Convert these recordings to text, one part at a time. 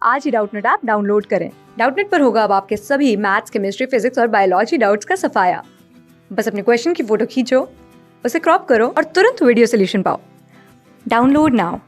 आज ही Doubtnut app download करें। Doubtnut पर होगा अब आपके सभी मैथ्स, केमिस्ट्री, फिजिक्स और बायोलॉजी डाउट्स का सफाया। बस अपने क्वेश्चन की फोटो खींचो, उसे क्रॉप करो और तुरंत वीडियो सोल्यूशन पाओ। Download now.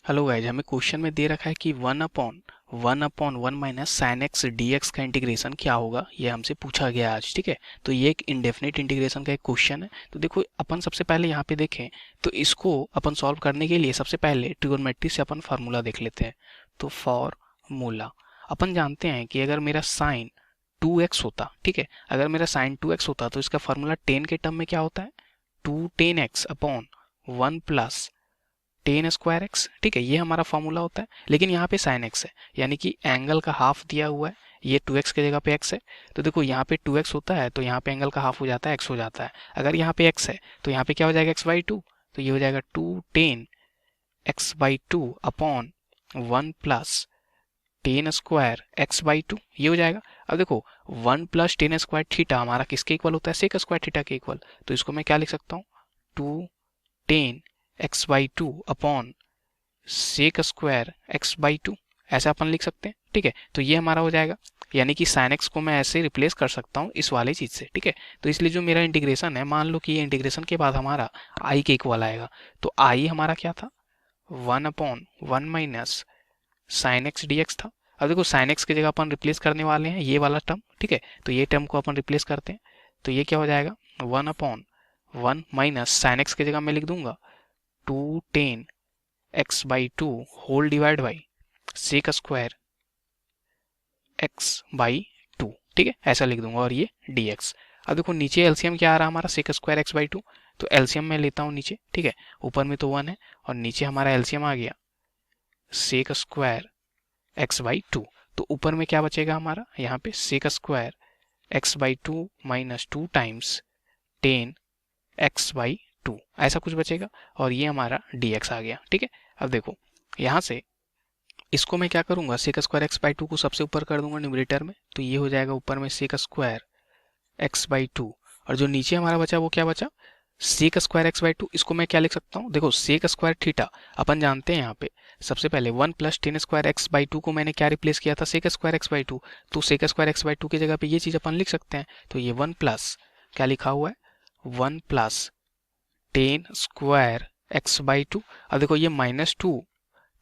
हेलो गाइज, हमें क्वेश्चन में दे रखा है कि 1/1 minus sine x D x का इंटीग्रेशन क्या होगा, ये हमसे पूछा गया आज। ठीक है, तो ये एक इंडेफिनिट इंटीग्रेशन का एक क्वेश्चन है। तो देखो, अपन सबसे पहले यहाँ पे देखें तो इसको अपन सॉल्व करने के लिए सबसे पहले ट्रिगोनोमेट्री से अपन फार्मूला देख लेते हैं। तो फार्मूला अपन जानते हैं कि अगर मेरा साइन 2x होता, ठीक है, अगर मेरा साइन 2x होता तो इसका फार्मूला टेन के टर्म में क्या होता है, 2tan x upon 1 plus ten square x. ठीक है, ये हमारा फॉर्मूला होता है। लेकिन यहाँ पे साइन एक्स है, यानी कि एंगल का हाफ दिया हुआ है, ये 2x की जगह पे x है। तो देखो, यहाँ पे 2x होता है तो यहाँ पे एंगल का हाफ हो जाता है, x हो जाता है। अगर यहाँ पे x है तो यहाँ पे क्या हो जाएगा, x/2। तो ये हो जाएगा 2tan x/2 upon 1 plus ten square x/2, ये हो जाएगा। अब देखो, 1 प्लस टेन स्क्वायर थीटा हमारा किसके इक्वल होता है, सेक स्क्वायर थीटा के इक्वल। तो इसको मैं क्या लिख सकता हूँ, 2tan x/2 upon sec square x/2, ऐसा अपन लिख सकते हैं। ठीक है, तो ये हमारा हो जाएगा, यानी कि साइन एक्स को मैं ऐसे रिप्लेस कर सकता हूँ इस वाले चीज से। ठीक है, तो इसलिए जो मेरा इंटीग्रेशन है, मान लो कि ये इंटीग्रेशन के बाद हमारा आई के इक्वल आएगा। तो आई हमारा क्या था, 1/1 minus sine x D x था। अब देखो, साइन एक्स की जगह अपन रिप्लेस करने वाले हैं ये वाला टर्म। ठीक है, तो ये टर्म को अपन रिप्लेस करते हैं। तो ये क्या हो जाएगा, 1/1 माइनस साइन एक्स की जगह मैं लिख दूंगा 2tan x/2 whole divide by sec square x/2। ठीक है, ऐसा लिख दूंगा, और ये dx। अब देखो, नीचे एलसीएम क्या आ रहा है हमारा, सेक स्क्वायर x/2। तो एलसीएम मैं लेता हूँ नीचे। ठीक है, ऊपर में तो 1 है और नीचे हमारा एलसीएम आ गया सेक स्क्वायर x/2। तो ऊपर में क्या बचेगा हमारा, यहाँ पे sec square x/2 minus 2 times tan x/2, ऐसा कुछ बचेगा, और ये हमारा dx आ गया। ठीक है, अब देखो, यहाँ से इसको मैं क्या करूंगा, सेक स्क्वायर x/2 को सबसे ऊपर कर दूंगा न्यूमरेटर में। तो ये हो जाएगा ऊपर में सेक स्क्वायर x/2, और जो नीचे हमारा बचा वो क्या बचा, सेक स्क्वायर x/2। इसको मैं क्या लिख सकता हूँ, देखो, सेक स्क्वायर थीटा अपन जानते हैं। यहाँ पे सबसे पहले 1 प्लस टेन स्क्वायर x/2 को मैंने क्या रिप्लेस किया था, सेक स्क्वायर x/2। तो सेक स्क्वायर x/2 की जगह पे ये चीज अपन लिख सकते हैं। तो ये 1 प्लस क्या लिखा हुआ है, 1 प्लस टेन स्क्वायर x/2। अब देखो, ये -2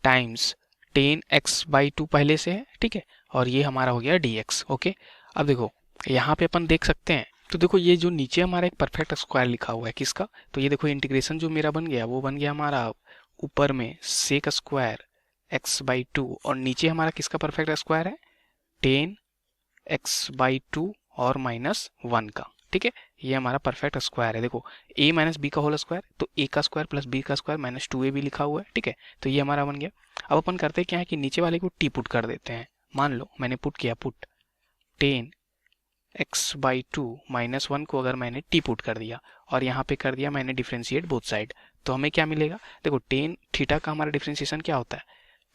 टाइम्स टेन x/2 पहले से है। ठीक है, और ये हमारा हो गया dx। ओके, अब देखो, यहाँ पे अपन देख सकते हैं। तो देखो, ये जो नीचे हमारा एक परफेक्ट स्क्वायर लिखा हुआ है किसका, तो ये देखो, इंटीग्रेशन जो मेरा बन गया वो बन गया हमारा ऊपर में सेक स्क्वायर x/2, और नीचे हमारा किसका परफेक्ट स्क्वायर है, टेन x/2 और -1 का। ठीक है, ये हमारा परफेक्ट स्क्वायर है। देखो, a माइनस बी का होल स्क्वायर, तो a का स्क्वायर प्लस b का स्क्वायर -2a भी लिखा हुआ है। ठीक है, तो ये हमारा बन गया। अब अपन करते क्या है कि नीचे वाले को टी पुट कर देते हैं। मान लो मैंने पुट किया, पुट टेन x/2 -1 को अगर मैंने टी पुट कर दिया, और यहाँ पे कर दिया मैंने डिफ्रेंशिएट बोथ साइड, तो हमें क्या मिलेगा, देखो, टेन थीटा का हमारा डिफ्रेंशिएशन क्या होता है,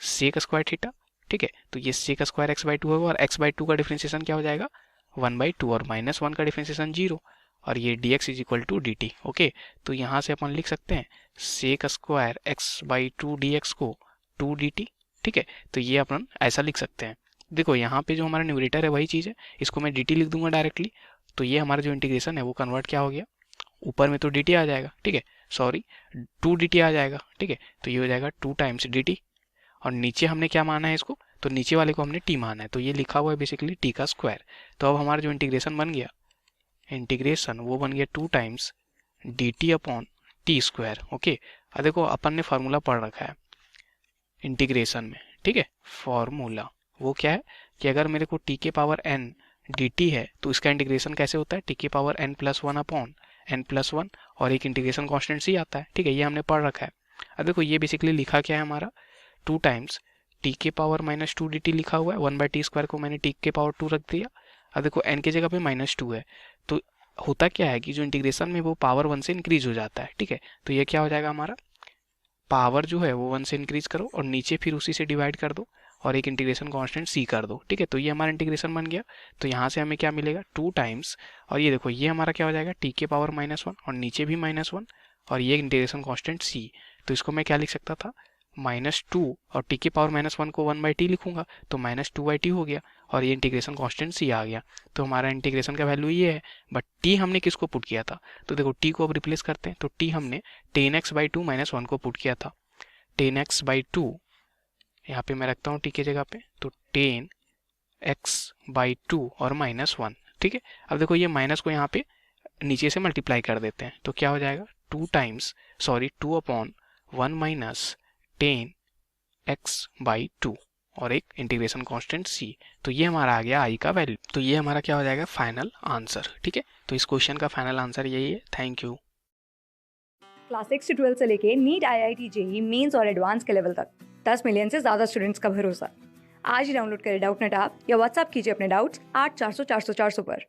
सेक स्क्वायर थीटा। ठीक है, तो ये सेक स्क्वायर x/2 होगा, और x/2 का डिफ्रेंशिएशन क्या हो जाएगा, 1/2, और -1 का डिफरेंशिएशन 0, और ये dx is equal to dt। Okay, तो यहाँ से अपन लिख सकते हैं सेक स्क्वायर x/2 dx को 2 dt। ठीक है, तो ये अपन ऐसा लिख सकते हैं। देखो, यहाँ पे जो हमारा न्यूमरेटर है वही चीज़ है, इसको मैं dt लिख दूंगा डायरेक्टली। तो ये हमारा जो इंटीग्रेशन है वो कन्वर्ट क्या हो गया, ऊपर में तो dt आ जाएगा, ठीक है, सॉरी 2 dt आ जाएगा। ठीक है, तो ये हो जाएगा 2 टाइम्स dt, और नीचे हमने क्या माना है इसको, तो नीचे वाले को हमने t माना है, तो ये लिखा हुआ है बेसिकली t का स्क्वायर। तो अब हमारा जो इंटीग्रेशन बन गया, इंटीग्रेशन वो बन गया 2 times dt upon T square. Okay, अब देखो, अपन ने फार्मूला पढ़ रखा है इंटीग्रेशन में। ठीक है, फार्मूला वो क्या है कि अगर मेरे को t के पावर n dt है तो इसका इंटीग्रेशन कैसे होता है, t के पावर n+1 अपॉन n+1, और एक इंटीग्रेशन कांस्टेंट c आता है। ठीक है, ये हमने पढ़ रखा है। अब देखो, ये बेसिकली लिखा क्या है हमारा, 2 टाइम्स t के पावर -2 dt लिखा हुआ है, 1/t स्क्वायर को मैंने t के पावर 2 रख दिया। अब देखो, n की जगह पे -2 है, तो होता क्या है कि जो इंटीग्रेशन में वो पावर 1 से इंक्रीज हो जाता है। ठीक है, तो ये क्या हो जाएगा हमारा, पावर जो है वो 1 से इंक्रीज करो और नीचे फिर उसी से डिवाइड कर दो, और एक इंटीग्रेशन कांस्टेंट c कर दो। ठीक है, तो ये हमारा इंटीग्रेशन बन गया। तो यहाँ से हमें क्या मिलेगा, 2 टाइम्स, और ये देखो, ये हमारा क्या हो जाएगा, t के पावर -1, और नीचे भी -1, और ये इंटीग्रेशन कांस्टेंट c। तो इसको मैं क्या लिख सकता था, -2 और t की पावर -1 को 1/t लिखूंगा तो -2/t हो गया और ये इंटीग्रेशन कांस्टेंट c आ गया। तो हमारा इंटीग्रेशन का वैल्यू ये है, बट t हमने किसको पुट किया था? तो देखो t को अब रिप्लेस करते हैं, तो t हमने 10x/2 -1 को पुट किया था। 10x/2 यहाँ पे मैं रखता हूँ t की जगह पे, तो 10x/2 और -1, ठीक है। अब देखो ये माइनस को यहाँ पे नीचे से मल्टीप्लाई कर देते हैं, तो क्या हो जाएगा 2/1 -10x/2 और एक इंटीग्रेशन कांस्टेंट c। तो ये हमारा आ गया i का वैल्यू। तो ये हमारा क्या हो जाएगा? फाइनल आंसर, ठीक है। तो इस क्वेश्चन का फाइनल आंसर यही है। Thank you. क्लास 6 से 12 से लेके नीट, IIT, जेई मेंस और एडवांस के लेवल तक 10 मिलियन से ज्यादा स्टूडेंट्स का भरोसा। आज ही डाउनलोड करें डाउटनेट ऐप या व्हाट्सएप कीजिए अपने डाउट्स 8400 400 400 पर।